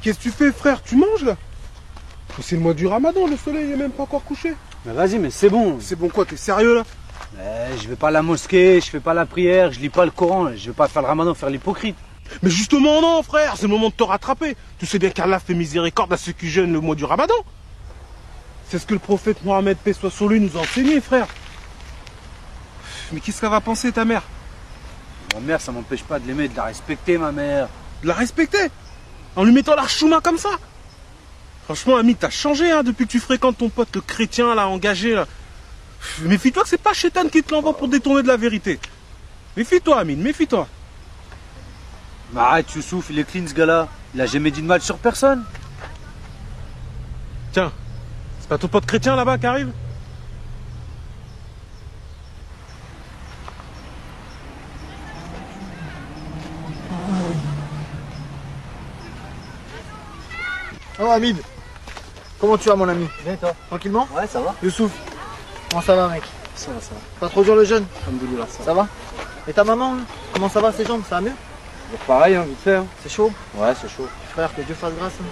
qu'est-ce que tu fais, frère? Tu manges, là? C'est le mois du ramadan, le soleil est même pas encore couché. Mais vas-y, mais c'est bon. C'est bon quoi, t'es sérieux, là? Mais je vais pas à la mosquée, je fais pas la prière, je lis pas le Coran, je vais pas faire le ramadan, faire l'hypocrite. Mais justement, non, frère, c'est le moment de te rattraper. Tu sais bien qu'Allah fait miséricorde à ceux qui jeûnent le mois du ramadan. C'est ce que le prophète Mohammed, paix soit sur lui, nous a enseigné, frère. Mais qu'est-ce qu'elle va penser, ta mère? Ma mère, ça m'empêche pas de l'aimer, de la respecter, ma mère. De la respecter? En lui mettant l'archouma comme ça? Franchement, ami, t'as changé, hein, depuis que tu fréquentes ton pote, le chrétien, là, engagé, là. Méfie-toi que c'est pas Chétan qui te l'envoie pour détourner de la vérité. Méfie-toi, Amine, méfie-toi. Mais arrête, Youssouf, il est clean, ce gars-là. Il a jamais dit de mal sur personne. Tiens, c'est pas ton pote chrétien, là-bas, qui arrive? Oh Hamid, comment tu vas mon ami? Bien toi? Tranquillement? Ouais, ça va. Youssouf, comment ça va mec? Ça va, ça va. Pas trop dur le jeûne? Alhamdoulilah, ça va. Ça va? Et ta maman, là comment ça va ses jambes? Ça va mieux? Bon, pareil, hein, vite fait. Hein. C'est chaud? Ouais, c'est chaud. Frère, que Dieu fasse grâce. Hein.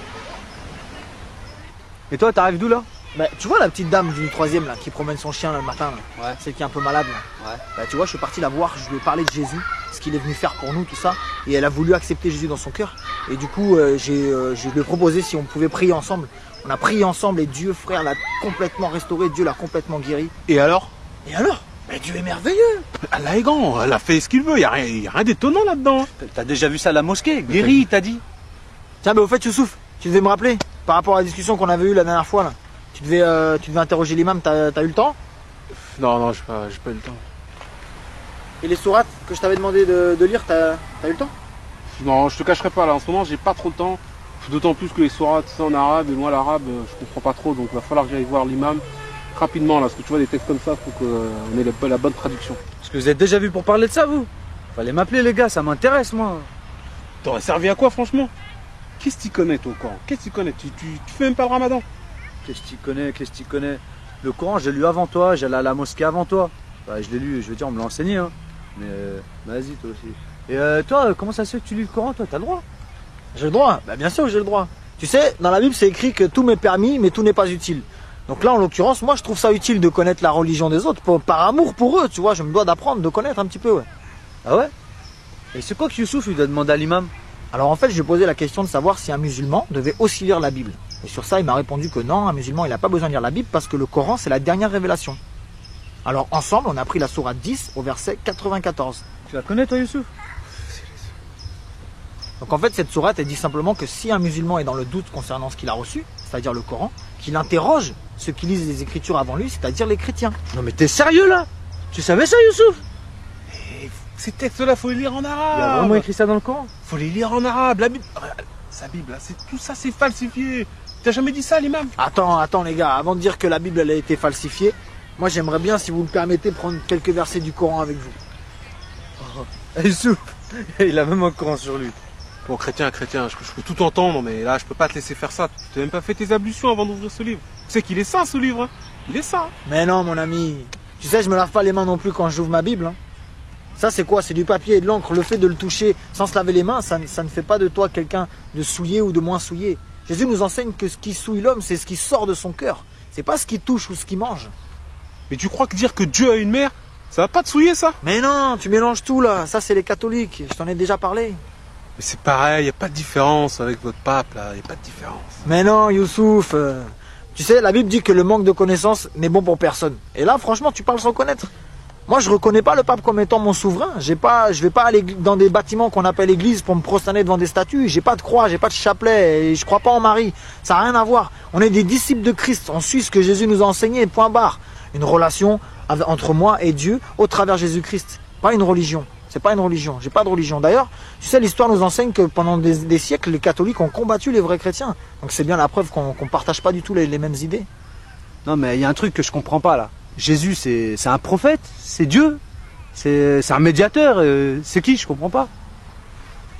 Et toi, t'arrives d'où, là? Bah tu vois la petite dame du 3e là qui promène son chien là, le matin là, Ouais. celle qui est un peu malade là. Ouais. Bah tu vois je suis parti la voir, je lui ai parlé de Jésus, ce qu'il est venu faire pour nous, tout ça. Et elle a voulu accepter Jésus dans son cœur. Et du coup je lui ai proposé si on pouvait prier ensemble. On a prié ensemble et Dieu frère l'a complètement restauré, Dieu l'a complètement guéri. Et alors? Et alors? Mais Dieu est merveilleux. Allah est grand, elle a fait ce qu'il veut, y a rien d'étonnant là-dedans. T'as déjà vu ça à la mosquée? Guéri, t'as dit? Tiens, mais au fait, Youssouf, tu devais me rappeler, par rapport à la discussion qu'on avait eue la dernière fois, là. Tu devais interroger l'imam, t'as eu le temps? Non, j'ai pas eu le temps. Et les sourates que je t'avais demandé de lire, t'as eu le temps? Non, je te cacherai pas, là, en ce moment, j'ai pas trop le temps. D'autant plus que les sourates, c'est en arabe, et moi, l'arabe, je comprends pas trop, donc il va falloir que j'aille voir l'imam rapidement, là, parce que tu vois, des textes comme ça, faut qu'on ait la bonne traduction. Parce que vous êtes déjà vu pour parler de ça, vous? Fallait m'appeler, les gars, ça m'intéresse, moi. T'aurais servi à quoi, franchement? Qu'est-ce que tu connais, toi, au Coran? Qu'est-ce que tu connais? Tu fais même pas le ramadan? Qu'est-ce que tu connais? Qu'est-ce que tu connais? Le Coran, j'ai lu avant toi, j'allais à la mosquée avant toi. Bah, je l'ai lu, je veux dire, on me l'a enseigné, hein. Mais vas-y, toi aussi. Et toi, comment ça se fait que tu lis le Coran, toi? T'as le droit? J'ai le droit? Bah bien sûr que j'ai le droit. Tu sais, dans la Bible, c'est écrit que tout m'est permis, mais tout n'est pas utile. Donc là, en l'occurrence, moi, je trouve ça utile de connaître la religion des autres, par amour pour eux, tu vois, je me dois d'apprendre, de connaître un petit peu, ouais. Ah ouais? Et c'est quoi que Youssouf lui a demandé à l'imam? Alors en fait, je lui ai posé la question de savoir si un musulman devait aussi lire la Bible. Et sur ça, il m'a répondu que non, un musulman, il n'a pas besoin de lire la Bible parce que le Coran, c'est la dernière révélation. Alors ensemble, on a pris la sourate 10 au verset 94. Tu la connais, toi, Youssouf? Donc en fait, cette sourate, elle dit simplement que si un musulman est dans le doute concernant ce qu'il a reçu, c'est-à-dire le Coran, qu'il interroge ceux qui lisent les Écritures avant lui, c'est-à-dire les chrétiens. Non mais t'es sérieux, là? Tu savais ça, Youssouf? Ces textes-là, faut les lire en arabe. Il a vraiment écrit ça dans le Coran? Faut les lire en arabe. La Bible, sa Bible, là, tout ça, c'est falsifié. T'as jamais dit ça, l'imam? Attends les gars, avant de dire que la Bible elle a été falsifiée, moi j'aimerais bien, si vous me permettez, prendre quelques versets du Coran avec vous. Oh. Youssouf, il a même un Coran sur lui. Bon, chrétien, je peux tout entendre, mais là, je peux pas te laisser faire ça. Tu n'as même pas fait tes ablutions avant d'ouvrir ce livre. Tu sais qu'il est saint, ce livre, hein. Il est saint. Mais non, mon ami. Tu sais, je me lave pas les mains non plus quand j'ouvre ma Bible. Hein. Ça, c'est quoi? C'est du papier et de l'encre. Le fait de le toucher sans se laver les mains, ça ne fait pas de toi quelqu'un de souillé ou de moins souillé. Jésus nous enseigne que ce qui souille l'homme, c'est ce qui sort de son cœur. C'est pas ce qui touche ou ce qui mange. Mais tu crois que dire que Dieu a une mère, ça va pas te souiller, ça? Mais non, tu mélanges tout, là. Ça, c'est les catholiques. Je t'en ai déjà parlé. Mais c'est pareil, y a pas de différence avec votre pape, là. Y a pas de différence. Mais non, Youssouf. Tu sais, la Bible dit que le manque de connaissance n'est bon pour personne. Et là, franchement, tu parles sans connaître. Moi, je reconnais pas le pape comme étant mon souverain. Je vais pas aller dans des bâtiments qu'on appelle église pour me prosterner devant des statues. J'ai pas de croix, j'ai pas de chapelet, et je crois pas en Marie. Ça n'a rien à voir. On est des disciples de Christ. On suit ce que Jésus nous a enseigné, point barre. Une relation entre moi et Dieu au travers Jésus-Christ. Pas une religion. C'est pas une religion. J'ai pas de religion. D'ailleurs, tu sais, l'histoire nous enseigne que pendant des siècles, les catholiques ont combattu les vrais chrétiens. Donc c'est bien la preuve qu'on partage pas du tout les mêmes idées. Non mais il y a un truc que je comprends pas là. Jésus c'est un prophète, c'est Dieu, c'est un médiateur, c'est qui? Je comprends pas.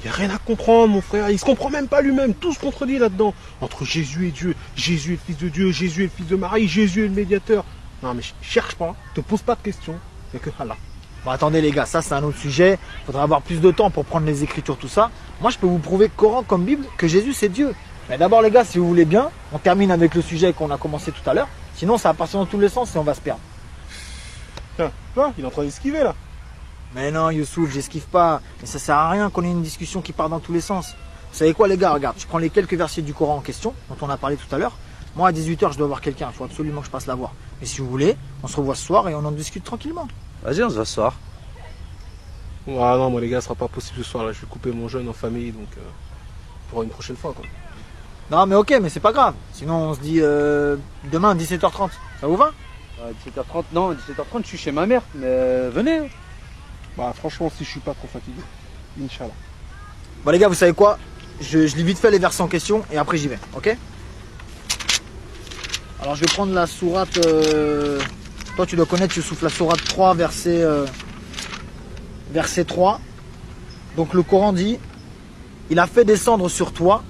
Y a rien à comprendre, mon frère. Il se comprend même pas lui-même. Tout se contredit là-dedans. Entre Jésus et Dieu. Jésus est le fils de Dieu. Jésus est le fils de Marie. Jésus est le médiateur. Non mais cherche pas. Te pose pas de questions. Il y a que Allah. Bon, attendez les gars, ça c'est un autre sujet. Faudra avoir plus de temps pour prendre les Écritures, tout ça. Moi, je peux vous prouver Coran comme Bible que Jésus c'est Dieu. Mais d'abord les gars, si vous voulez bien, on termine avec le sujet qu'on a commencé tout à l'heure. Sinon ça va partir dans tous les sens et on va se perdre. Tiens, toi, il est en train d'esquiver là. Mais non Youssouf, j'esquive pas. Mais ça sert à rien qu'on ait une discussion qui part dans tous les sens. Vous savez quoi les gars, regarde, je prends les quelques versets du Coran en question, dont on a parlé tout à l'heure. Moi à 18h je dois voir quelqu'un, il faut absolument que je passe la voir. Mais si vous voulez, on se revoit ce soir et on en discute tranquillement. Vas-y, on se voit ce soir. Ah non, moi les gars, ce sera pas possible ce soir là. Je vais couper mon jeûne en famille, donc pour une prochaine fois quoi. Non mais ok, mais c'est pas grave. Sinon on se dit demain 17h30. Ça vous va? 17h30, non, 17h30, je suis chez ma mère, mais venez. Hein. Bah franchement, si je suis pas trop fatigué, Inch'Allah. Bon les gars, vous savez quoi? Je lis vite fait les versets en question et après j'y vais, ok? Alors je vais prendre la sourate, toi tu dois connaître, Youssouf, la sourate 3, verset 3. Donc le Coran dit, il a fait descendre sur toi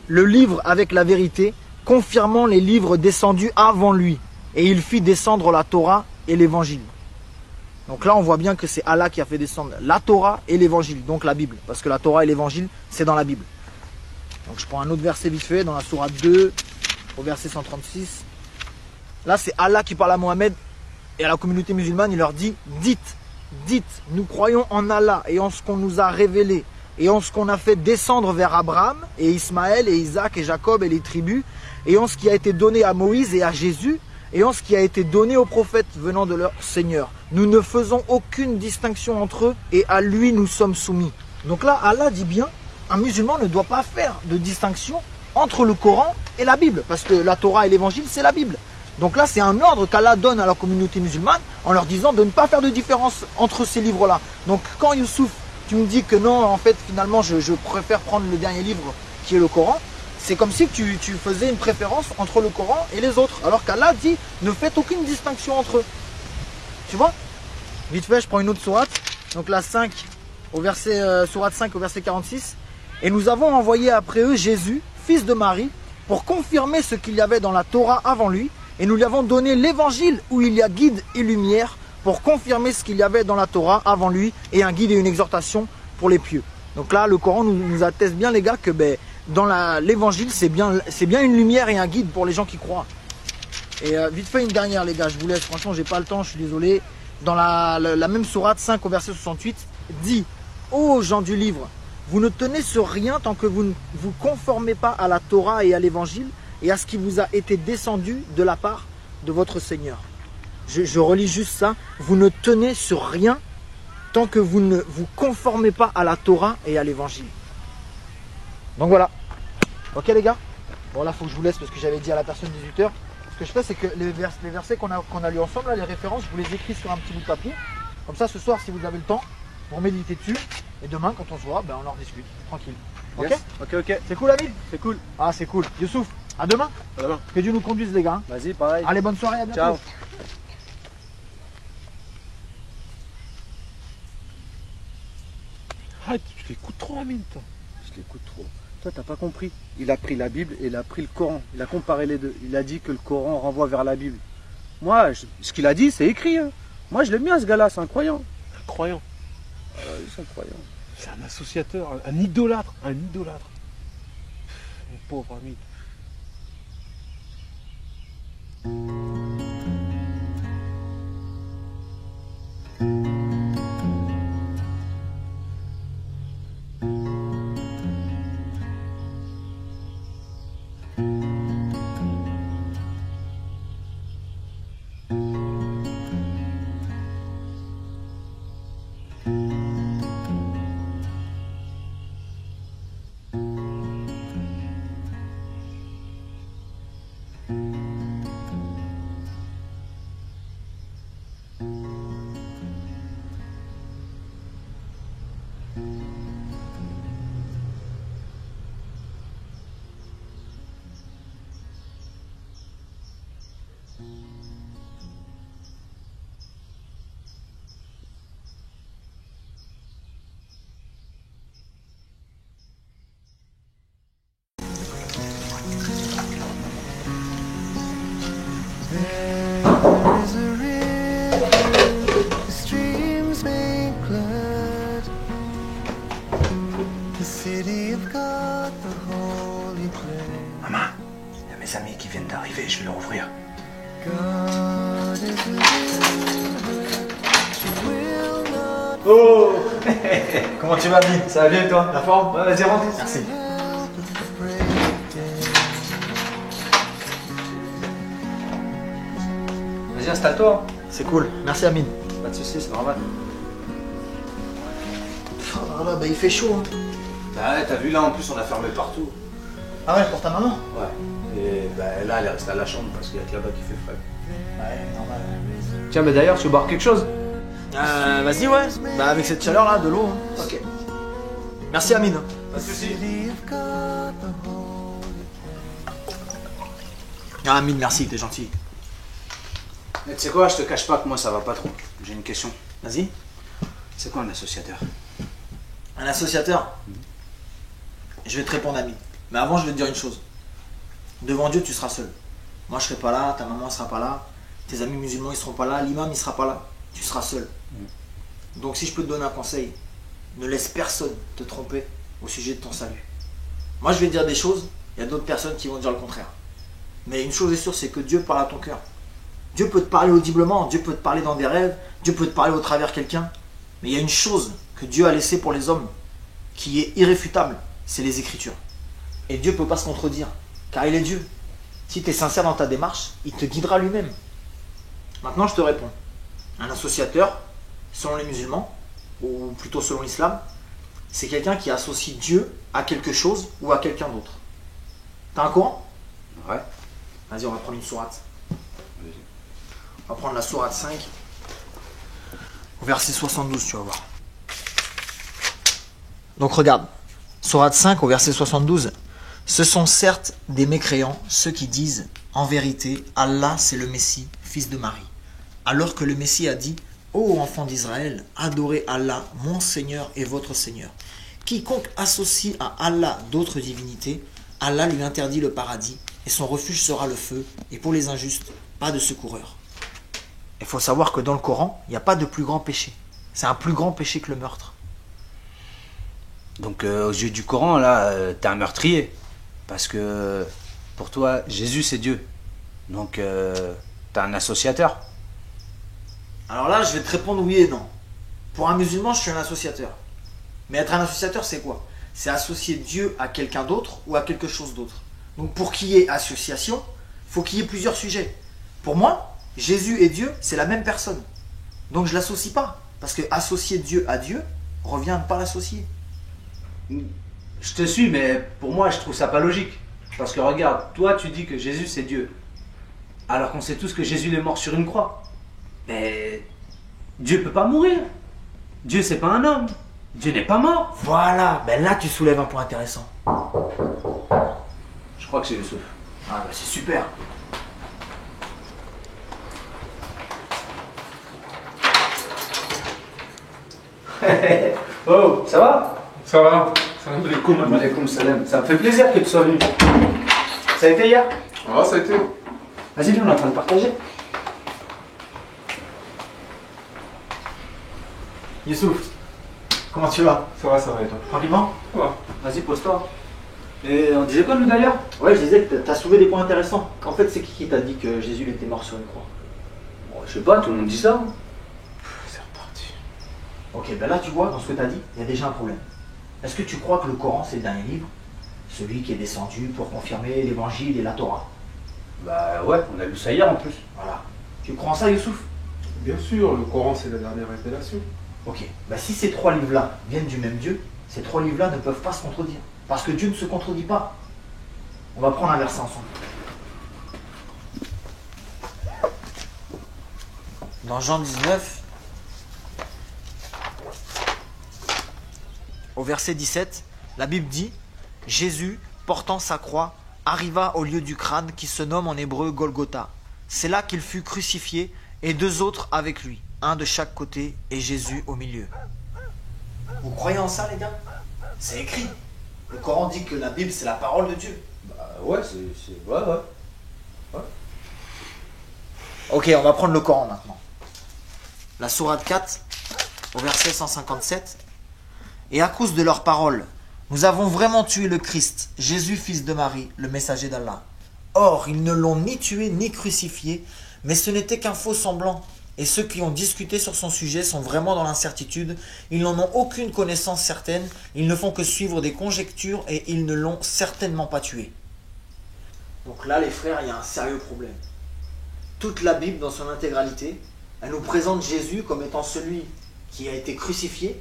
le livre avec la vérité, confirmant les livres descendus avant lui. Et il fit descendre la Torah et l'évangile. Donc là on voit bien que c'est Allah qui a fait descendre la Torah et l'évangile, donc la Bible. Parce que la Torah et l'évangile, c'est dans la Bible. Donc je prends un autre verset vite fait, dans la sourate 2, au verset 136. Là c'est Allah qui parle à Mohammed et à la communauté musulmane, il leur dit, dites, nous croyons en Allah et en ce qu'on nous a révélé et en ce qu'on a fait descendre vers Abraham et Ismaël et Isaac et Jacob et les tribus et en ce qui a été donné à Moïse et à Jésus et en ce qui a été donné aux prophètes venant de leur Seigneur. Nous ne faisons aucune distinction entre eux et à lui nous sommes soumis. Donc là Allah dit bien, un musulman ne doit pas faire de distinction entre le Coran et la Bible parce que la Torah et l'évangile c'est la Bible. Donc là c'est un ordre qu'Allah donne à la communauté musulmane en leur disant de ne pas faire de différence entre ces livres-là. Donc quand Youssouf, tu me dis que non, en fait finalement je préfère prendre le dernier livre qui est le Coran, c'est comme si tu faisais une préférence entre le Coran et les autres. Alors qu'Allah dit ne faites aucune distinction entre eux. Tu vois? Vite fait, je prends une autre sourate. Donc la 5 au verset sourate 5 au verset 46. Et nous avons envoyé après eux Jésus, fils de Marie, pour confirmer ce qu'il y avait dans la Torah avant lui. Et nous lui avons donné l'évangile où il y a guide et lumière pour confirmer ce qu'il y avait dans la Torah avant lui et un guide et une exhortation pour les pieux. Donc là, le Coran nous atteste bien les gars que dans l'évangile, c'est bien une lumière et un guide pour les gens qui croient. Et vite fait une dernière les gars, je vous laisse, franchement j'ai pas le temps, je suis désolé. Dans la même sourate 5 au verset 68, dit « Ô gens du livre, vous ne tenez sur rien tant que vous ne vous conformez pas à la Torah et à l'évangile et à ce qui vous a été descendu de la part de votre Seigneur. » Je relis juste ça. Vous ne tenez sur rien tant que vous ne vous conformez pas à la Torah et à l'évangile. Donc voilà. Ok les gars? Bon là faut que je vous laisse parce que j'avais dit à la personne 18h. Ce que je fais c'est que les versets qu'on a lus ensemble, là, les références, je vous les écris sur un petit bout de papier. Comme ça ce soir si vous avez le temps, vous méditez dessus. Et demain quand on se voit, on en rediscute. Tranquille. Ok? Yes. Ok. C'est cool Amine? C'est cool. Ah c'est cool. Youssouf, à demain. À demain. Que Dieu nous conduise les gars. Vas-y, pareil. Allez, bonne soirée, à bientôt. Ciao. Arrête, tu l'écoutes trop, Amine, toi. Je l'écoute trop. Toi, t'as pas compris. Il a pris la Bible et il a pris le Coran. Il a comparé les deux. Il a dit que le Coran renvoie vers la Bible. Moi, ce qu'il a dit, c'est écrit. Hein. Moi, je l'aime bien, ce gars-là. C'est un croyant. Un croyant. C'est un croyant. C'est un associateur, un idolâtre. Un idolâtre. Mon pauvre ami. There is a river, the streams make blood. The city of God, the holy place. Oh Comment tu vas, Amine? Ça va bien et toi? La forme? Ouais, vas-y, rentre. Merci. Vas-y, installe-toi. C'est cool. Merci, Amine. Pas de soucis, c'est normal. Oh là là, bah il fait chaud. Hein. Bah ouais, t'as vu là, en plus, on a fermé partout. Ah ouais, pour ta maman? Ouais. Et bah là, elle est restée à la chambre parce qu'il y a que là-bas qui fait frais. Ouais, normal. Tiens, mais d'ailleurs, tu veux boire quelque chose? Vas-y, ouais. Bah avec cette chaleur là, de l'eau. Hein. Ok. Merci, Amine. Pas de soucis. Ah, Amine, merci, t'es gentil. Mais tu sais quoi, je te cache pas que moi ça va pas trop. J'ai une question. Vas-y. C'est quoi un associateur? Un associateur? Je vais te répondre, Amine. Mais avant, je vais te dire une chose. Devant Dieu, tu seras seul. Moi, je serai pas là, ta maman sera pas là, tes amis musulmans, ils seront pas là, l'imam, il sera pas là. Tu seras seul. Donc, si je peux te donner un conseil, ne laisse personne te tromper au sujet de ton salut. Moi, je vais te dire des choses, il y a d'autres personnes qui vont dire le contraire. Mais une chose est sûre, c'est que Dieu parle à ton cœur. Dieu peut te parler audiblement, Dieu peut te parler dans des rêves, Dieu peut te parler au travers de quelqu'un. Mais il y a une chose que Dieu a laissée pour les hommes, qui est irréfutable, c'est les Écritures. Et Dieu ne peut pas se contredire, car il est Dieu. Si tu es sincère dans ta démarche, il te guidera lui-même. Maintenant, je te réponds. Un associateur, selon les musulmans, ou plutôt selon l'islam, c'est quelqu'un qui associe Dieu à quelque chose ou à quelqu'un d'autre. T'as un Coran? Ouais. Vas-y, on va prendre une sourate. Vas-y. On va prendre la sourate 5, au verset 72, tu vas voir. Donc regarde, sourate 5 au verset 72. Ce sont certes des mécréants, ceux qui disent, en vérité, Allah c'est le Messie, fils de Marie. Alors que le Messie a dit, ô enfants d'Israël, adorez Allah, mon Seigneur et votre Seigneur. Quiconque associe à Allah d'autres divinités, Allah lui interdit le paradis, et son refuge sera le feu, et pour les injustes, pas de secoureur. Il faut savoir que dans le Coran, il n'y a pas de plus grand péché. C'est un plus grand péché que le meurtre. Donc aux yeux du Coran, là, t'es un meurtrier. Parce que pour toi, Jésus c'est Dieu. Donc t'es un associateur. Alors là, je vais te répondre oui et non. Pour un musulman, je suis un associateur. Mais être un associateur, c'est quoi? C'est associer Dieu à quelqu'un d'autre ou à quelque chose d'autre. Donc pour qu'il y ait association, il faut qu'il y ait plusieurs sujets. Pour moi, Jésus et Dieu, c'est la même personne. Donc je ne l'associe pas. Parce que associer Dieu à Dieu revient à ne pas l'associer. Je te suis, mais pour moi, je trouve ça pas logique. Parce que regarde, toi, tu dis que Jésus c'est Dieu. Alors qu'on sait tous que Jésus est mort sur une croix. Mais Dieu peut pas mourir. Dieu c'est pas un homme. Dieu n'est pas mort. Voilà, ben là tu soulèves un point intéressant. Je crois que c'est Youssouf. Ah ben c'est super. Oh, ça va? Ça va? Salam alaikum. Alaikum salam. Ça me fait plaisir que tu sois venu. Ça a été hier? Ah, ça a été. Vas-y, viens, on est en train de partager. Youssouf, comment tu vas? Ça va et toi? Tranquillement? Quoi? Vas-y, pose-toi. Et on disait quoi, nous, d'ailleurs? Ouais, je disais que t'as soulevé des points intéressants. En fait, c'est qui t'a dit que Jésus il était mort sur une croix? Bon, je sais pas, tout le monde dit ça. C'est reparti. Ok, ben là tu vois, dans ce que t'as dit, il y a déjà un problème. Est-ce que tu crois que le Coran c'est le dernier livre? Celui qui est descendu pour confirmer l'évangile et la Torah? Bah ouais, on a lu ça hier en plus. Voilà. Tu crois en ça, Youssouf? Bien sûr, le Coran c'est la dernière révélation. Ok. Ben si ces trois livres-là viennent du même Dieu, ces trois livres-là ne peuvent pas se contredire. Parce que Dieu ne se contredit pas. On va prendre un verset ensemble. Dans Jean 19, au verset 17, la Bible dit « Jésus, portant sa croix, arriva au lieu du crâne qui se nomme en hébreu Golgotha. C'est là qu'il fut crucifié et deux autres avec lui, un de chaque côté et Jésus au milieu. » Vous croyez en ça, les gars? C'est écrit. Le Coran dit que la Bible, c'est la parole de Dieu. Bah ouais, c'est... Ouais. Ok, on va prendre le Coran maintenant. La sourate 4, au verset 157. « Et à cause de leurs paroles, nous avons vraiment tué le Christ, Jésus, fils de Marie, le messager d'Allah. Or, ils ne l'ont ni tué ni crucifié, mais ce n'était qu'un faux semblant. Et ceux qui ont discuté sur son sujet sont vraiment dans l'incertitude. Ils n'en ont aucune connaissance certaine. Ils ne font que suivre des conjectures et ils ne l'ont certainement pas tué. Donc là, les frères, il y a un sérieux problème. Toute la Bible dans son intégralité, elle nous présente Jésus comme étant celui qui a été crucifié,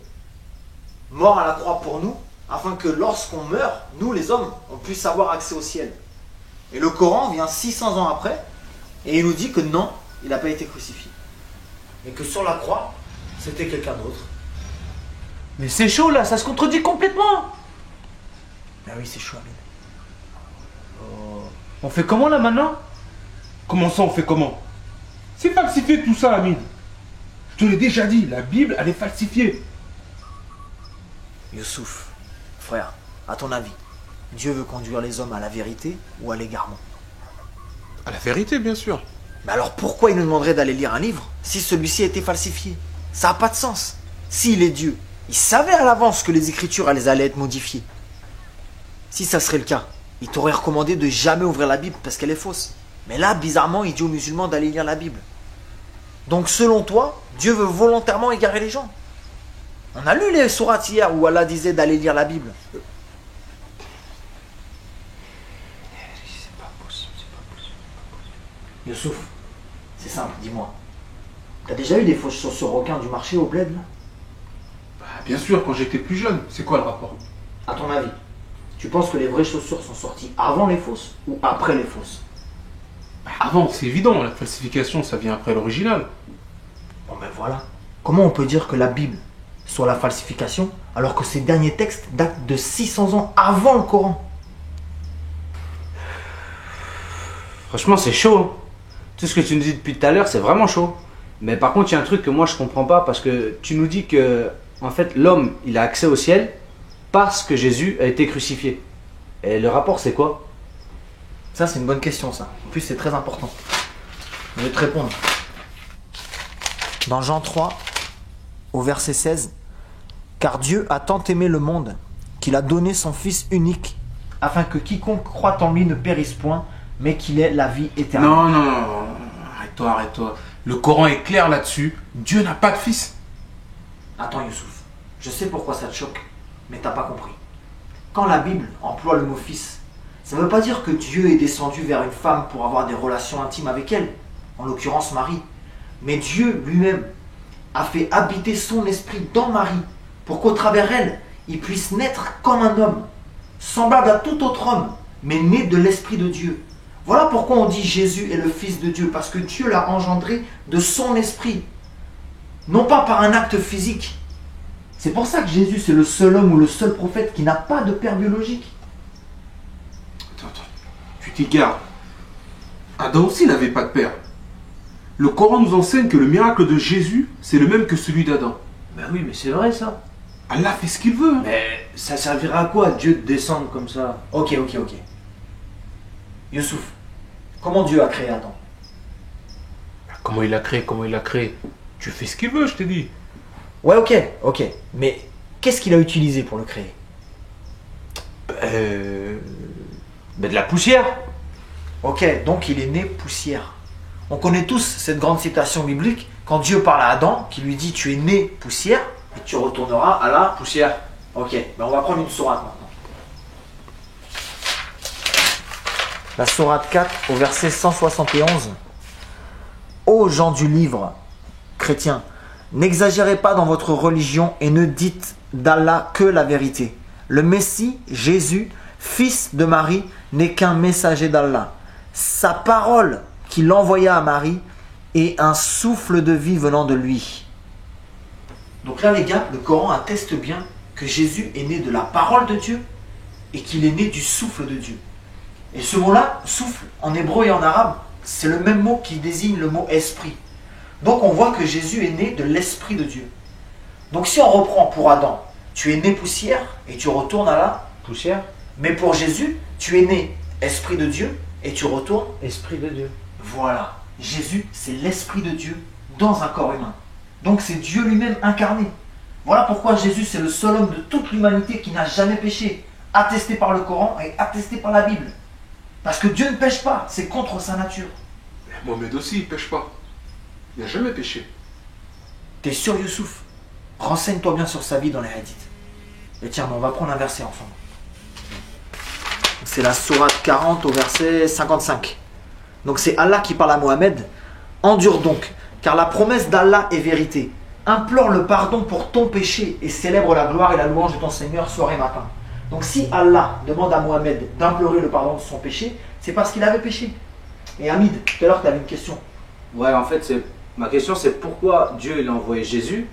mort à la croix pour nous, afin que lorsqu'on meurt, nous les hommes, on puisse avoir accès au ciel. Et le Coran vient 600 ans après, et il nous dit que non, il n'a pas été crucifié. Et que sur la croix, c'était quelqu'un d'autre. Mais c'est chaud là, ça se contredit complètement. Ben oui, c'est chaud, Amine. On fait comment là maintenant? Comment ça, on fait comment? C'est falsifié tout ça, Amine. Je te l'ai déjà dit, la Bible, elle est falsifiée. Youssouf, frère, à ton avis, Dieu veut conduire les hommes à la vérité ou à l'égarement? À la vérité, bien sûr. Mais alors pourquoi il nous demanderait d'aller lire un livre si celui-ci a été falsifié? Ça n'a pas de sens. S'il est Dieu, il savait à l'avance que les Écritures allaient être modifiées. Si ça serait le cas, il t'aurait recommandé de jamais ouvrir la Bible parce qu'elle est fausse. Mais là, bizarrement, il dit aux musulmans d'aller lire la Bible. Donc selon toi, Dieu veut volontairement égarer les gens. On a lu les sourates hier où Allah disait d'aller lire la Bible. Youssouf, c'est simple, dis-moi. T'as déjà eu des fausses chaussures requins du marché au bled là? Bah, bien sûr, quand j'étais plus jeune. C'est quoi le rapport? À ton avis, tu penses que les vraies chaussures sont sorties avant les fausses ou après les fausses? Bah, avant, c'est évident. La falsification, ça vient après l'original. Bon ben voilà. Comment on peut dire que la Bible soit la falsification alors que ces derniers textes datent de 600 ans avant le Coran? Franchement, c'est chaud. Hein. Tout ce que tu nous dis depuis tout à l'heure, c'est vraiment chaud. Mais par contre, il y a un truc que moi je comprends pas parce que tu nous dis que en fait l'homme il a accès au ciel parce que Jésus a été crucifié. Et le rapport c'est quoi? Ça c'est une bonne question ça. En plus c'est très important. Je vais te répondre. Dans Jean 3, au verset 16, car Dieu a tant aimé le monde qu'il a donné son Fils unique afin que quiconque croit en lui ne périsse point mais qu'il ait la vie éternelle. Non, non, non. Arrête-toi, arrête-toi. Le Coran est clair là-dessus. Dieu n'a pas de fils. Attends Youssouf, je sais pourquoi ça te choque, mais t'as pas compris. Quand la Bible emploie le mot fils, ça ne veut pas dire que Dieu est descendu vers une femme pour avoir des relations intimes avec elle, en l'occurrence Marie. Mais Dieu lui-même a fait habiter son esprit dans Marie pour qu'au travers elle, il puisse naître comme un homme, semblable à tout autre homme, mais né de l'esprit de Dieu. Voilà pourquoi on dit Jésus est le Fils de Dieu, parce que Dieu l'a engendré de son esprit, non pas par un acte physique. C'est pour ça que Jésus c'est le seul homme ou le seul prophète qui n'a pas de père biologique. Attends, tu t'égares. Adam aussi n'avait pas de père. Le Coran nous enseigne que le miracle de Jésus, c'est le même que celui d'Adam. Ben oui, mais c'est vrai ça. Allah fait ce qu'il veut. Hein. Mais ça servira à quoi Dieu de descendre comme ça? Ok. Youssouf, comment Dieu a créé Adam? Comment il l'a créé? Tu fais ce qu'il veut, je t'ai dit. Ouais, ok. Mais qu'est-ce qu'il a utilisé pour le créer? Ben de la poussière. Ok, donc il est né poussière. On connaît tous cette grande citation biblique quand Dieu parle à Adam, qui lui dit tu es né poussière et tu retourneras à la Poussière. Ok, ben on va prendre une sourate maintenant. La sourate 4 au verset 171. Ô gens du livre, chrétiens, n'exagérez pas dans votre religion et ne dites d'Allah que la vérité. Le Messie, Jésus, fils de Marie, n'est qu'un messager d'Allah. Sa parole qu'il envoya à Marie est un souffle de vie venant de lui. Donc là les gars, le Coran atteste bien que Jésus est né de la parole de Dieu et qu'il est né du souffle de Dieu. Et ce mot-là, souffle, en hébreu et en arabe, c'est le même mot qui désigne le mot esprit. Donc on voit que Jésus est né de l'esprit de Dieu. Donc si on reprend pour Adam, tu es né poussière et tu retournes à la Poussière. Mais pour Jésus, tu es né esprit de Dieu et tu retournes. Esprit de Dieu. Voilà, Jésus, c'est l'esprit de Dieu dans un corps humain. Donc c'est Dieu lui-même incarné. Voilà pourquoi Jésus, c'est le seul homme de toute l'humanité qui n'a jamais péché, attesté par le Coran et attesté par la Bible. Parce que Dieu ne pêche pas, c'est contre sa nature. Mohamed aussi, il pêche pas. Il n'a jamais péché. T'es sûr, Youssouf? Renseigne-toi bien sur sa vie dans les hadiths. Et tiens, on va prendre un verset ensemble. C'est la sourate 40 au verset 55. Donc c'est Allah qui parle à Mohammed. Endure donc, car la promesse d'Allah est vérité. Implore le pardon pour ton péché et célèbre la gloire et la louange de ton Seigneur soir et matin. Donc si Allah demande à Mohammed d'implorer le pardon de son péché, c'est parce qu'il avait péché. Et Hamid, tout à l'heure tu avais une question. Ouais, en fait, ma question c'est pourquoi Dieu il a envoyé Jésus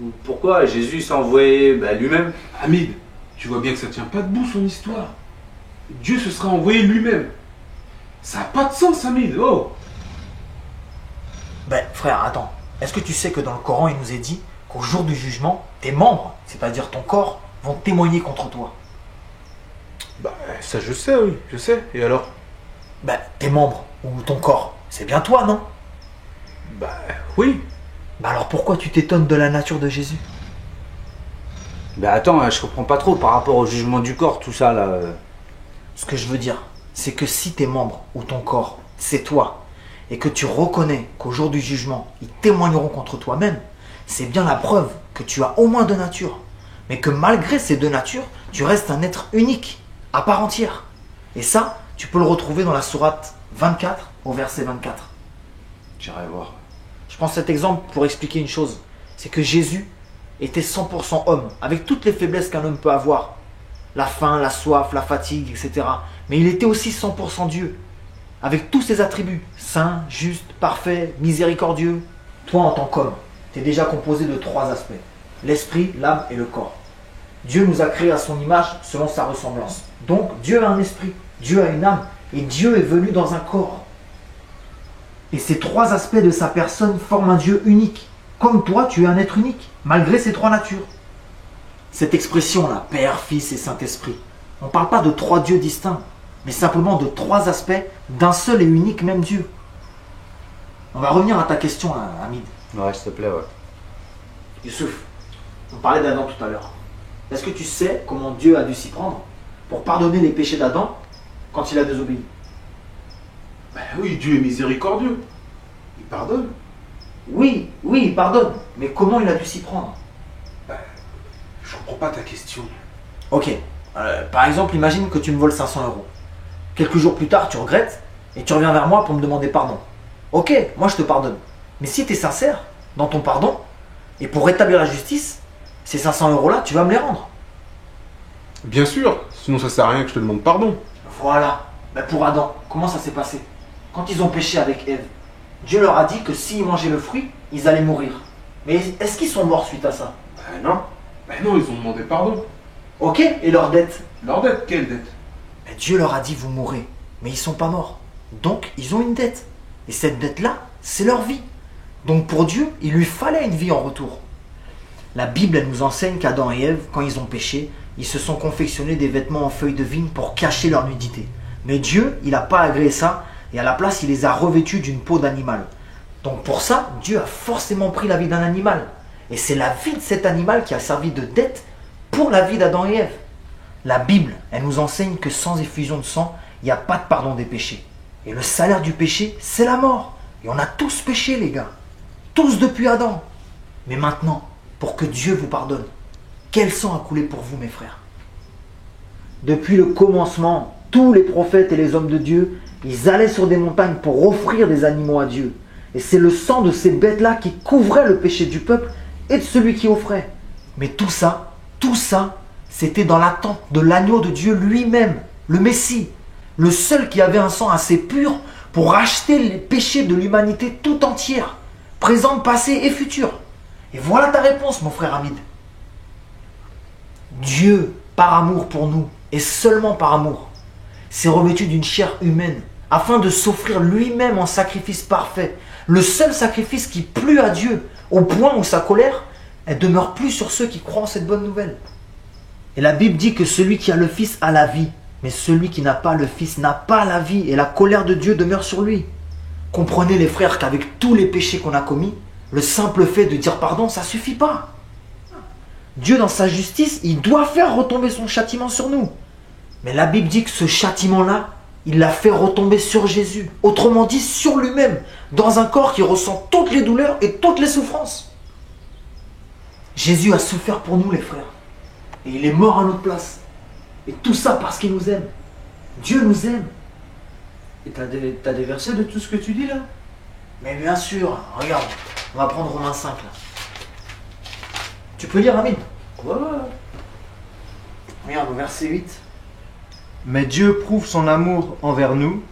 ou pourquoi Jésus s'est envoyé lui-même. Hamid, tu vois bien que ça tient pas debout son histoire. Dieu se sera envoyé lui-même. Ça n'a pas de sens, Hamid. Oh! Ben frère, attends. Est-ce que tu sais que dans le Coran il nous est dit qu'au jour du jugement, tes membres, c'est-à-dire ton corps, vont témoigner contre toi? Bah, ça je sais, oui, je sais. Et alors? Ben tes membres ou ton corps, c'est bien toi, non? Bah, oui. Ben alors pourquoi tu t'étonnes de la nature de Jésus? Bah attends, je comprends pas trop par rapport au jugement du corps, tout ça là. Ce que je veux dire, c'est que si tes membres ou ton corps, c'est toi, et que tu reconnais qu'au jour du jugement, ils témoigneront contre toi-même, c'est bien la preuve que tu as au moins deux natures, mais que malgré ces deux natures, tu restes un être unique, à part entière. Et ça, tu peux le retrouver dans la sourate 24 au verset 24. J'irai voir. Je prends cet exemple pour expliquer une chose, c'est que Jésus était 100% homme, avec toutes les faiblesses qu'un homme peut avoir. La faim, la soif, la fatigue, etc. Mais il était aussi 100% Dieu, avec tous ses attributs, saint, juste, parfait, miséricordieux. Toi, en tant qu'homme, tu es déjà composé de trois aspects, l'esprit, l'âme et le corps. Dieu nous a créés à son image selon sa ressemblance. Donc, Dieu a un esprit, Dieu a une âme, et Dieu est venu dans un corps. Et ces trois aspects de sa personne forment un Dieu unique. Comme toi, tu es un être unique, malgré ces trois natures. Cette expression-là, Père, Fils et Saint-Esprit, on ne parle pas de trois dieux distincts, mais simplement de trois aspects d'un seul et unique même Dieu. On va revenir à ta question, Hamid. Ouais, s'il te plaît, ouais. Youssouf, on parlait d'Adam tout à l'heure. Est-ce que tu sais comment Dieu a dû s'y prendre pour pardonner les péchés d'Adam quand il a désobéi? Bah oui, Dieu est miséricordieux. Il pardonne. Oui, il pardonne, mais comment il a dû s'y prendre? Je comprends pas ta question. Ok, par exemple, imagine que tu me voles 500 euros. Quelques jours plus tard, tu regrettes et tu reviens vers moi pour me demander pardon. Ok, moi je te pardonne. Mais si tu es sincère dans ton pardon, et pour rétablir la justice, ces 500 euros-là, tu vas me les rendre. Bien sûr, sinon ça sert à rien que je te demande pardon. Voilà. Ben pour Adam, comment ça s'est passé? Quand ils ont péché avec Ève, Dieu leur a dit que s'ils mangeaient le fruit, ils allaient mourir. Mais est-ce qu'ils sont morts suite à ça? Non. Bah non, ils ont demandé pardon. Ok, et leur dette? Leur dette, quelle dette? Ben Dieu leur a dit vous mourrez, mais ils sont pas morts. Donc ils ont une dette. Et cette dette-là, c'est leur vie. Donc pour Dieu, il lui fallait une vie en retour. La Bible, elle nous enseigne qu'Adam et Ève, quand ils ont péché, ils se sont confectionnés des vêtements en feuilles de vigne pour cacher leur nudité. Mais Dieu, il n'a pas agréé ça, et à la place, il les a revêtus d'une peau d'animal. Donc pour ça, Dieu a forcément pris la vie d'un animal. Et c'est la vie de cet animal qui a servi de dette pour la vie d'Adam et Ève. La Bible, elle nous enseigne que sans effusion de sang, il n'y a pas de pardon des péchés. Et le salaire du péché, c'est la mort. Et on a tous péché, les gars. Tous depuis Adam. Mais maintenant, pour que Dieu vous pardonne, quel sang a coulé pour vous, mes frères? Depuis le commencement, tous les prophètes et les hommes de Dieu, ils allaient sur des montagnes pour offrir des animaux à Dieu. Et c'est le sang de ces bêtes-là qui couvrait le péché du peuple et de celui qui offrait. Mais tout ça, c'était dans l'attente de l'agneau de Dieu lui-même, le Messie, le seul qui avait un sang assez pur pour racheter les péchés de l'humanité tout entière, présente, passée et future. Et voilà ta réponse, mon frère Hamid. Dieu, par amour pour nous, et seulement par amour, s'est revêtu d'une chair humaine afin de s'offrir lui-même en sacrifice parfait, le seul sacrifice qui plut à Dieu, au point où sa colère, elle demeure plus sur ceux qui croient en cette bonne nouvelle. Et la Bible dit que celui qui a le Fils a la vie, mais celui qui n'a pas le Fils n'a pas la vie, et la colère de Dieu demeure sur lui. Comprenez les frères qu'avec tous les péchés qu'on a commis, le simple fait de dire pardon, ça suffit pas. Dieu, dans sa justice, il doit faire retomber son châtiment sur nous. Mais la Bible dit que ce châtiment-là, il l'a fait retomber sur Jésus. Autrement dit, sur lui-même. dans un corps qui ressent toutes les douleurs et toutes les souffrances. Jésus a souffert pour nous, les frères. Et il est mort à notre place. Et tout ça parce qu'il nous aime. Dieu nous aime. Et t'as des versets de tout ce que tu dis là? Mais bien sûr, regarde, on va prendre Romains 5 là. Tu peux lire, Amine? Ouais. Regarde, au verset 8. Mais Dieu prouve son amour envers nous,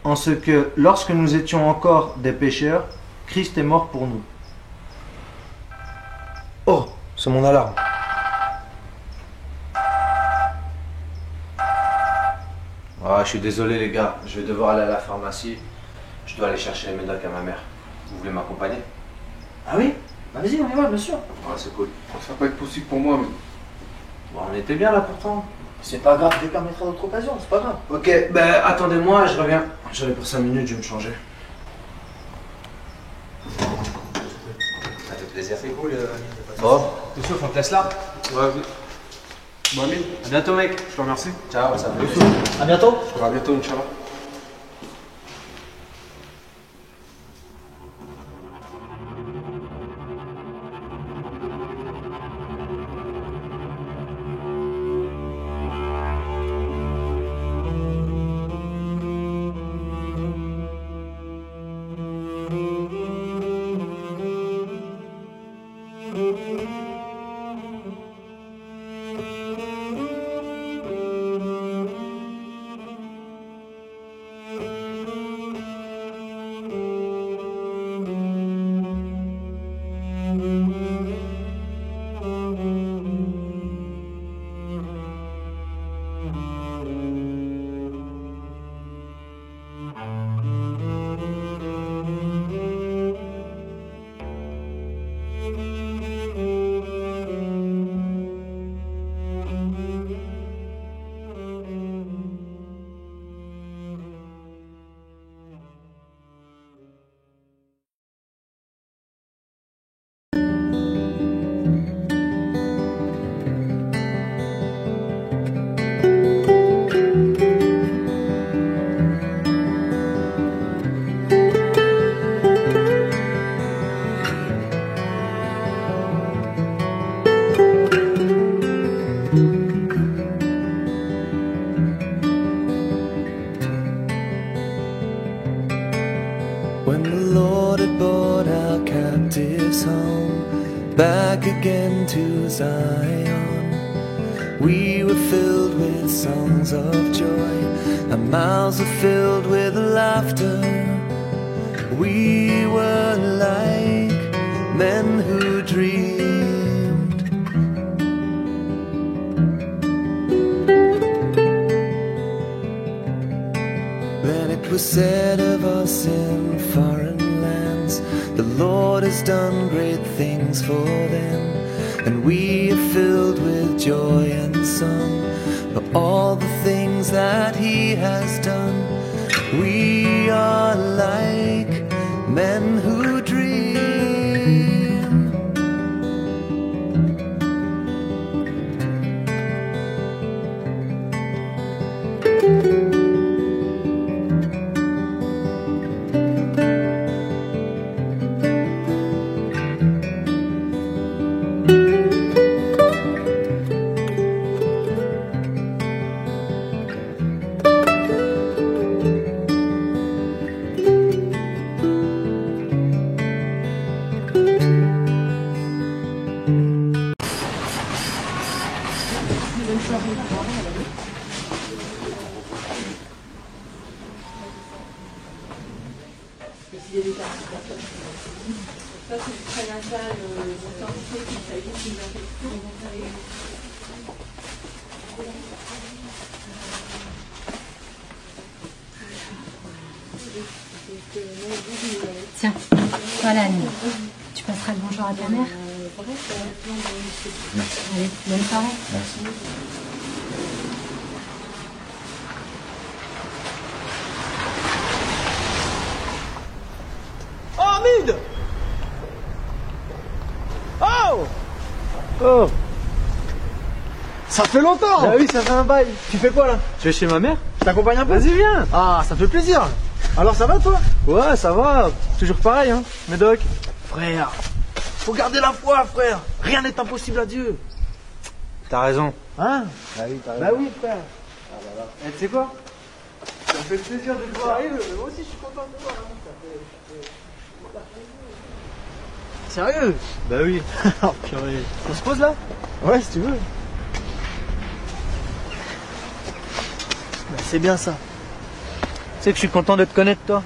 en ce que, lorsque nous étions encore des pécheurs, Christ est mort pour nous. Oh, c'est mon alarme. Ah, je suis désolé les gars, je vais devoir aller à la pharmacie. Je dois aller chercher les médocs à ma mère. Vous voulez m'accompagner? Ah oui? Bah vas-y, on y va, bien sûr. Ouais, c'est cool. Ça va pas être possible pour moi, mais... Bon, on était bien là pourtant. C'est pas grave, je te permettra d'autres occasions, c'est pas grave. Ok, ben attendez-moi, je reviens. J'allais pour 5 minutes, je vais me changer. Ça fait plaisir. C'est cool. Bon, tout sauf, on te laisse là. Ouais, bon, Amine, À bientôt mec. je te remercie. Ciao, ça fait. À bientôt. À bientôt, Inch'Allah. When the Lord had brought our captives home, back again to Zion, we were filled with songs of joy, our mouths were filled with laughter. We were like men who dreamed. Then it was said of us in foreign lands, the Lord has done great things for them, and we are filled with joy and song for all the things that He has done. We are like men who dream. Tiens, voilà Annie. Tu passeras le bonjour à ta mère. Allez, bonne soirée. Oh, Amine! Oh! Oh! Ça fait longtemps! Ah oui, ça fait un bail. Tu fais quoi là? Tu es chez ma mère? Je t'accompagne un peu? Vas-y, viens. Ah, ça fait plaisir! Alors ça va toi? Ouais, ça va. Toujours pareil, hein. Médoc. Frère, faut garder la foi, frère. Rien n'est impossible à Dieu. T'as raison. Hein? Bah oui, t'as raison. Bah oui, frère. Et tu sais quoi? Ça me fait plaisir de te voir. Moi aussi, je suis content de te voir. Sérieux? Bah oui. Oh, purée. On se pose là? Ouais, si tu veux. Bah, c'est bien ça. Tu sais que je suis content de te connaître, toi.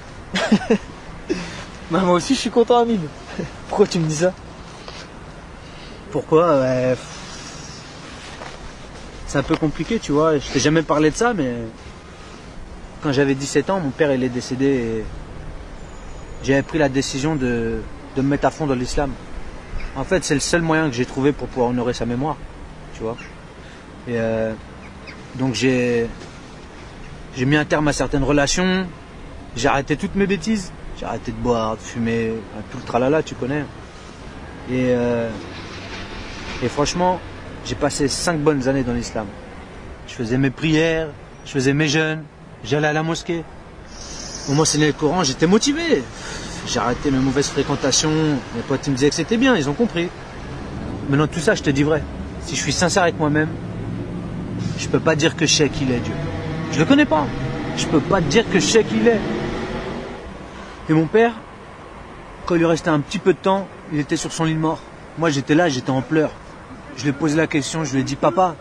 Bah, moi aussi, je suis content, Amine. Pourquoi tu me dis ça? Pourquoi? Ouais. C'est un peu compliqué, tu vois. Je t'ai jamais parlé de ça, mais quand j'avais 17 ans, mon père il est décédé et j'avais pris la décision de me mettre à fond dans l'islam. En fait, c'est le seul moyen que j'ai trouvé pour pouvoir honorer sa mémoire, tu vois. Et donc j'ai mis un terme à certaines relations, j'ai arrêté toutes mes bêtises, j'ai arrêté de boire, de fumer, tout le tralala, tu connais. Et franchement, j'ai passé 5 bonnes années dans l'islam. Je faisais mes prières, je faisais mes jeûnes, j'allais à la mosquée. On m'enseignait le Coran, j'étais motivé. J'ai arrêté mes mauvaises fréquentations, mes potes ils me disaient que c'était bien, ils ont compris. Maintenant tout ça, je te dis vrai. Si je suis sincère avec moi-même, je peux pas dire que je sais qui il est, Dieu. Je le connais pas. Je peux pas te dire que je sais qui il est. Et mon père, quand il lui restait un petit peu de temps, il était sur son lit de mort. Moi j'étais là, j'étais en pleurs. Je lui ai posé la question, je lui ai dit, papa,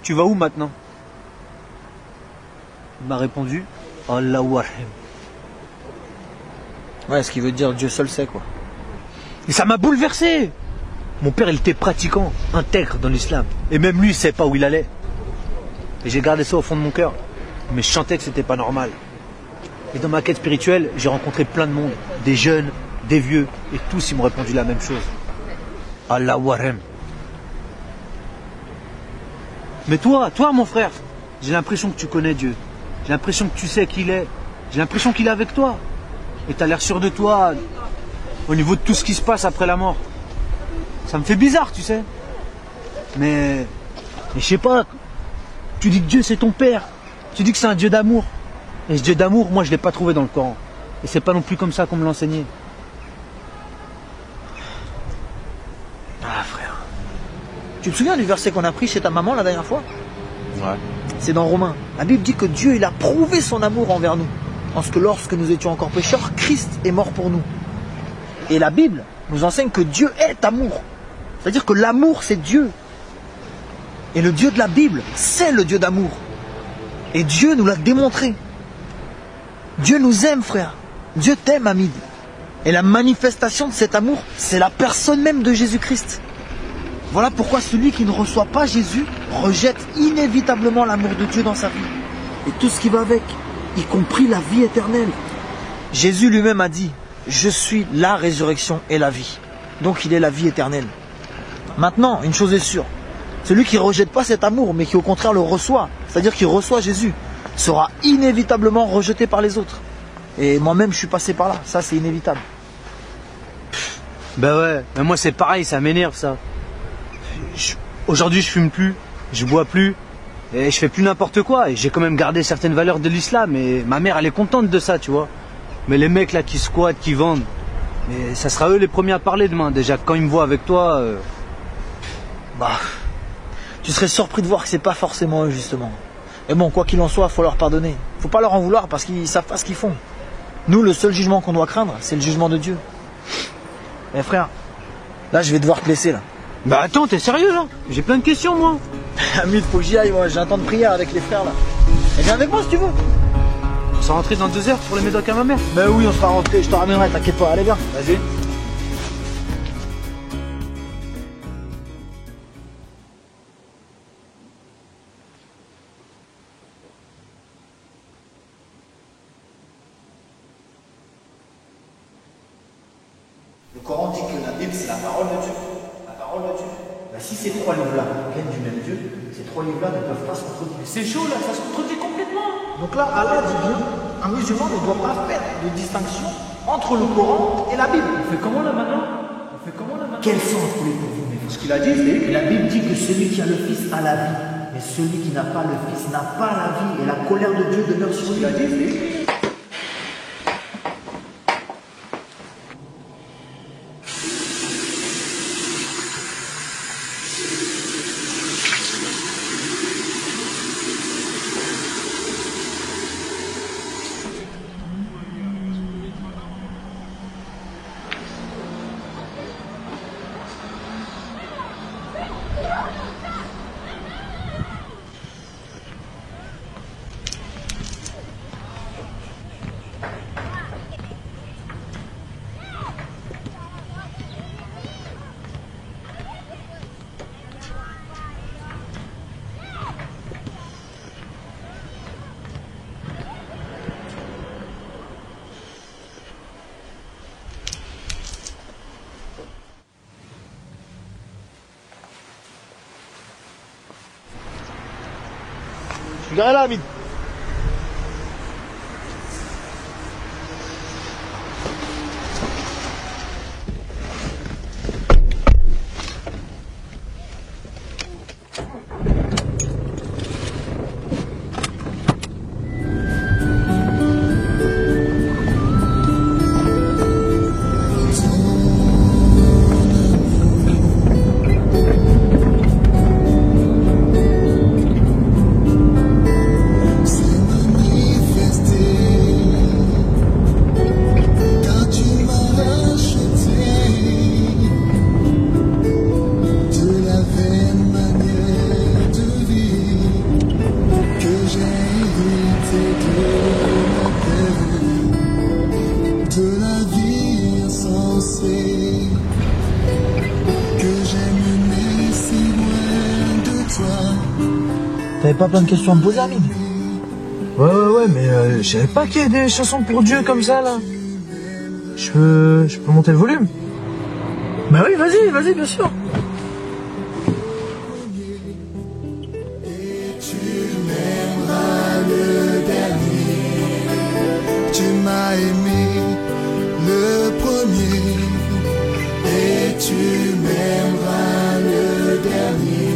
tu vas où maintenant? Il m'a répondu, Allahu Akbar. Ouais, ce qui veut dire Dieu seul sait, quoi. Et ça m'a bouleversé. Mon père, il était pratiquant, intègre dans l'islam. Et même lui, il ne savait pas où il allait. Et j'ai gardé ça au fond de mon cœur. Mais je sentais que c'était pas normal. Et dans ma quête spirituelle, j'ai rencontré plein de monde. Des jeunes, des vieux. Et tous, ils m'ont répondu la même chose. Allah Warem. Mais toi, mon frère, j'ai l'impression que tu connais Dieu. J'ai l'impression que tu sais qui il est. J'ai l'impression qu'il est avec toi. Et t'as l'air sûr de toi au niveau de tout ce qui se passe après la mort. Ça me fait bizarre, tu sais. Mais je sais pas. Tu dis que Dieu c'est ton père. Tu dis que c'est un Dieu d'amour. Et ce Dieu d'amour, moi je l'ai pas trouvé dans le Coran. Et c'est pas non plus comme ça qu'on me l'a enseigné. Ah, frère. Tu te souviens du verset qu'on a pris chez ta maman la dernière fois? Ouais. C'est dans Romains. La Bible dit que Dieu, il a prouvé son amour envers nous. Parce que lorsque nous étions encore pécheurs, Christ est mort pour nous. Et la Bible nous enseigne que Dieu est amour. C'est-à-dire que l'amour, c'est Dieu. Et le Dieu de la Bible, c'est le Dieu d'amour. Et Dieu nous l'a démontré. Dieu nous aime, frère. Dieu t'aime, Hamid. Et la manifestation de cet amour, c'est la personne même de Jésus-Christ. Voilà pourquoi celui qui ne reçoit pas Jésus rejette inévitablement l'amour de Dieu dans sa vie. Et tout ce qui va avec, y compris la vie éternelle. Jésus lui-même a dit, je suis la résurrection et la vie. Donc il est la vie éternelle. Maintenant, une chose est sûre, celui qui ne rejette pas cet amour, mais qui au contraire le reçoit, c'est-à-dire qui reçoit Jésus, sera inévitablement rejeté par les autres. Et moi-même, je suis passé par là, ça c'est inévitable. Ben ouais, mais moi c'est pareil, ça m'énerve ça. Aujourd'hui je fume plus, je bois plus, et je fais plus n'importe quoi. Et j'ai quand même gardé certaines valeurs de l'islam, et ma mère elle est contente de ça, tu vois. Mais les mecs là qui squattent, qui vendent, mais ça sera eux les premiers à parler demain. Déjà quand ils me voient avec toi... Bah, tu serais surpris de voir que c'est pas forcément eux justement. Mais bon, quoi qu'il en soit, faut leur pardonner. Faut pas leur en vouloir parce qu'ils savent pas ce qu'ils font. Nous, le seul jugement qu'on doit craindre, c'est le jugement de Dieu. Mais frère, là je vais devoir te laisser là. Bah attends, t'es sérieux là? J'ai plein de questions moi. Amid, faut que j'y aille, moi j'ai un temps de prière avec les frères là. Et viens avec moi si tu veux. On s'est rentré dans 2 heures pour les médocs à ma mère. Ben oui, on sera rentré, je te ramènerai, t'inquiète pas, allez viens. Vas-y. Le Coran dit que la Bible c'est la parole de Dieu. La parole de Dieu. Ben, si ces 3 livres-là viennent du même Dieu, ces 3 livres-là ne peuvent pas se contredire. C'est chaud là, ça se contredit complètement. Donc là, Allah dit bien, un musulman ne doit pas faire de distinction entre le Coran et la Bible. On fait comment là maintenant? Quel sens pour les pauvres? Ce qu'il a dit, c'est... La Bible dit que celui qui a le Fils a la vie, mais celui qui n'a pas le Fils n'a pas la vie, et la colère de Dieu demeure sur lui. Ce qu'il a dit, c'est... Garez là, Hamid. T'avais pas plein de questions à me poser, Hamid? Ouais, mais je savais pas qu'il y a des chansons pour Dieu comme ça, là. Je peux monter le volume? Bah oui, vas-y, bien sûr. Tu m'as aimé le premier et tu m'aimeras le dernier.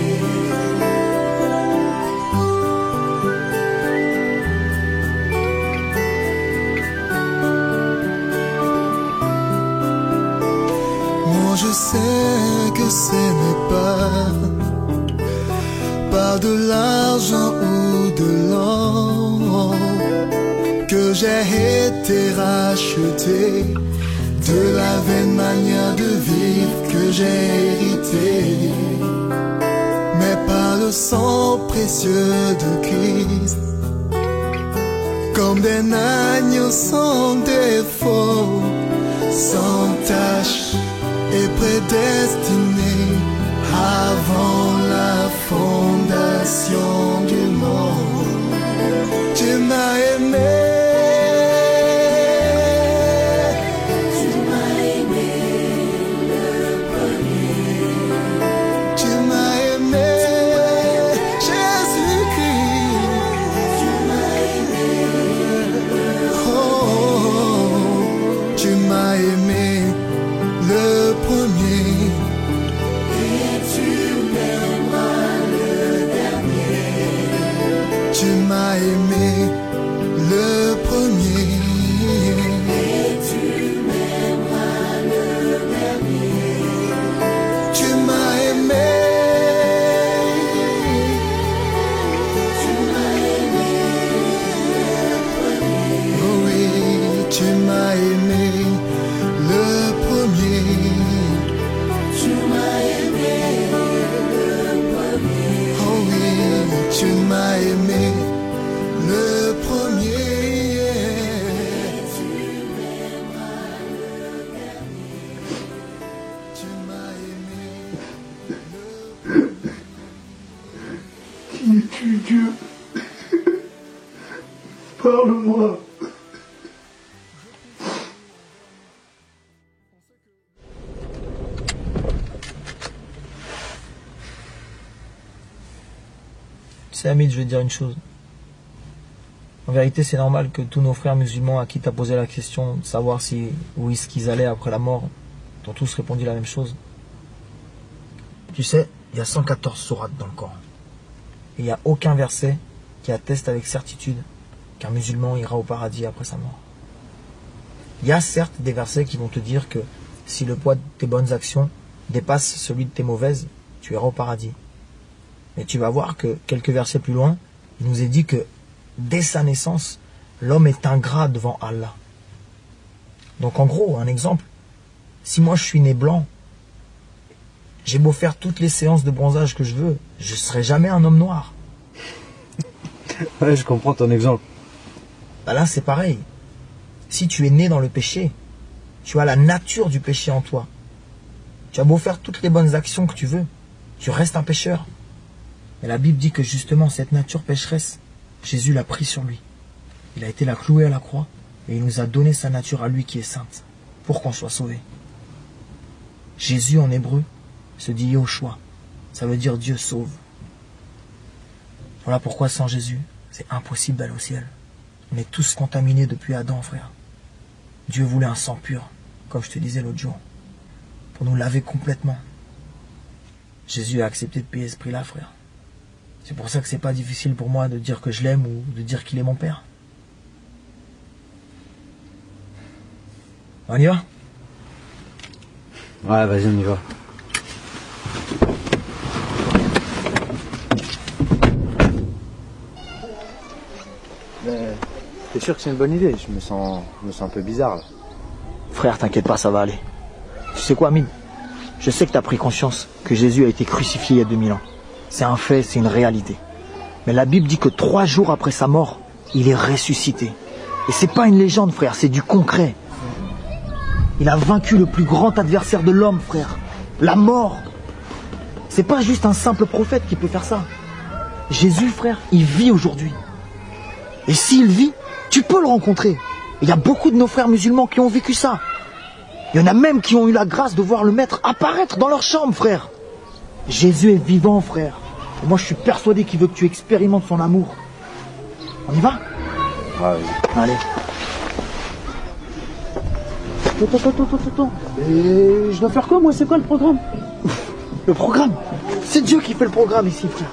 Moi je sais que ce n'est pas par de l'argent ou de l'or que j'ai été racheté, de la vaine manière de vivre que j'ai hérité, mais par le sang précieux de Christ, comme des agneaux sans défaut, sans tache et prédestiné avant la fondation du monde. Tu m'as aimé. Dieu, parle-moi. Tu sais, Hamid, je vais te dire une chose. En vérité, c'est normal que tous nos frères musulmans à qui tu as posé la question de savoir où est-ce qu'ils allaient après la mort, t'ont tous répondu la même chose. Tu sais, il y a 114 sourates dans le Coran. Et il n'y a aucun verset qui atteste avec certitude qu'un musulman ira au paradis après sa mort. Il y a certes des versets qui vont te dire que si le poids de tes bonnes actions dépasse celui de tes mauvaises, tu iras au paradis. Mais tu vas voir que quelques versets plus loin, il nous est dit que dès sa naissance, l'homme est ingrat devant Allah. Donc en gros, un exemple, si moi je suis né blanc, j'ai beau faire toutes les séances de bronzage que je veux, je ne serai jamais un homme noir. Ouais, je comprends ton exemple. Bah là, c'est pareil. Si tu es né dans le péché, tu as la nature du péché en toi. Tu as beau faire toutes les bonnes actions que tu veux, tu restes un pécheur. Mais la Bible dit que justement, cette nature pécheresse, Jésus l'a pris sur lui. Il a été la cloué à la croix et il nous a donné sa nature à lui qui est sainte, pour qu'on soit sauvé. Jésus en hébreu se dit Yoshua. Ça veut dire Dieu sauve. Voilà pourquoi sans Jésus, C'est impossible d'aller au ciel. On est tous contaminés depuis Adam, frère. Dieu voulait un sang pur, comme je te disais l'autre jour, pour nous laver complètement. Jésus a accepté de payer ce prix-là, frère. C'est pour ça que c'est pas difficile pour moi de dire que je l'aime ou de dire qu'il est mon père. On y va? Ouais, vas-y, on y va. T'es sûr que c'est une bonne idée? Je me sens un peu bizarre là. Frère, t'inquiète pas, ça va aller. Tu sais quoi, Amine? Je sais que t'as pris conscience que Jésus a été crucifié il y a 2000 ans. C'est un fait, c'est une réalité. Mais la Bible dit que 3 jours après sa mort, il est ressuscité. Et c'est pas une légende, frère, c'est du concret. Il a vaincu le plus grand adversaire de l'homme, frère. La mort. C'est pas juste un simple prophète qui peut faire ça. Jésus, frère, il vit aujourd'hui. Et s'il vit, tu peux le rencontrer. Il y a beaucoup de nos frères musulmans qui ont vécu ça. Il y en a même qui ont eu la grâce de voir le Maître apparaître dans leur chambre, frère. Jésus est vivant, frère. Et moi, je suis persuadé qu'il veut que tu expérimentes son amour. On y va? Ouais. Allez. Attends. Et je dois faire quoi, moi? C'est quoi le programme? Le programme? C'est Dieu qui fait le programme ici, frère.